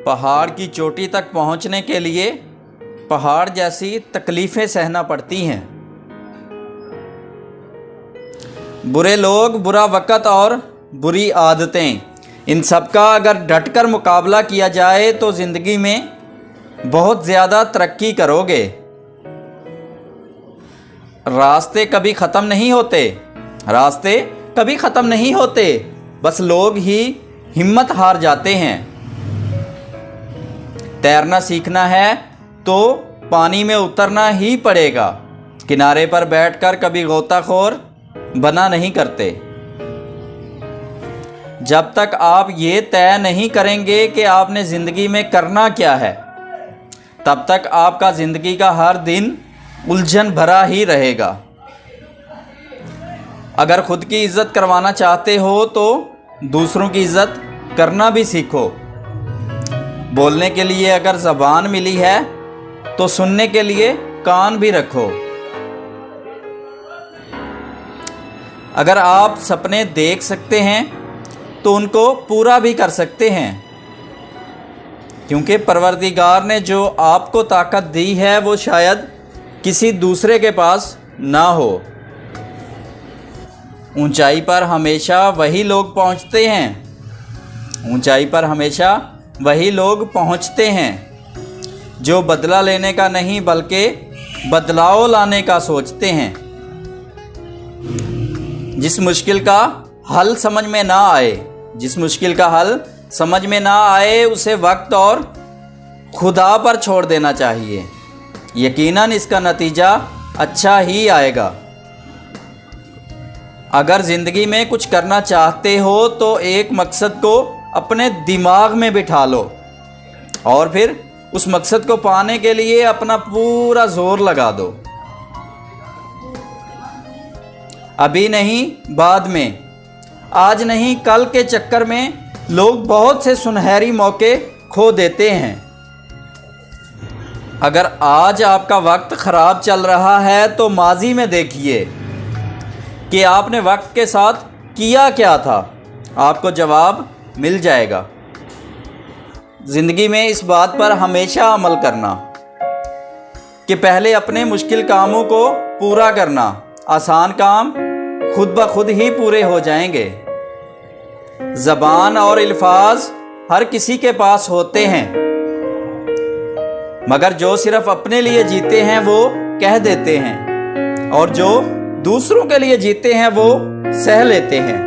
पहाड़ की चोटी तक पहुंचने के लिए पहाड़ जैसी तकलीफ़ें सहना पड़ती हैं। बुरे लोग, बुरा वक़्त और बुरी आदतें, इन सब का अगर डटकर मुकाबला किया जाए तो ज़िंदगी में बहुत ज़्यादा तरक्की करोगे। रास्ते कभी ख़त्म नहीं होते, रास्ते कभी ख़त्म नहीं होते, बस लोग ही हिम्मत हार जाते हैं। तैरना सीखना है तो पानी में उतरना ही पड़ेगा। किनारे पर बैठकर कभी गोताखोर बना नहीं करते। जब तक आप ये तय नहीं करेंगे कि आपने ज़िंदगी में करना क्या है, तब तक आपका ज़िंदगी का हर दिन उलझन भरा ही रहेगा। अगर खुद की इज़्ज़त करवाना चाहते हो तो दूसरों की इज़्ज़त करना भी सीखो। बोलने के लिए अगर ज़बान मिली है तो सुनने के लिए कान भी रखो। अगर आप सपने देख सकते हैं तो उनको पूरा भी कर सकते हैं, क्योंकि परवरदिगार ने जो आपको ताकत दी है वो शायद किसी दूसरे के पास ना हो। ऊंचाई पर हमेशा वही लोग पहुंचते हैं, ऊंचाई पर हमेशा वही लोग पहुंचते हैं जो बदला लेने का नहीं बल्कि बदलाव लाने का सोचते हैं। जिस मुश्किल का हल समझ में ना आए, जिस मुश्किल का हल समझ में ना आए उसे वक्त और खुदा पर छोड़ देना चाहिए। यकीनन इसका नतीजा अच्छा ही आएगा। अगर ज़िंदगी में कुछ करना चाहते हो तो एक मकसद को अपने दिमाग में बिठा लो और फिर उस मकसद को पाने के लिए अपना पूरा जोर लगा दो। अभी नहीं, बाद में, आज नहीं कल के चक्कर में लोग बहुत से सुनहरी मौके खो देते हैं। अगर आज आपका वक्त ख़राब चल रहा है तो माजी में देखिए कि आपने वक्त के साथ किया क्या था, आपको जवाब मिल जाएगा। ज़िंदगी में इस बात पर हमेशा अमल करना कि पहले अपने मुश्किल कामों को पूरा करना, आसान काम खुद ब खुद ही पूरे हो जाएंगे। ज़बान और अल्फाज हर किसी के पास होते हैं, मगर जो सिर्फ अपने लिए जीते हैं वो कह देते हैं और जो दूसरों के लिए जीते हैं वो सह लेते हैं।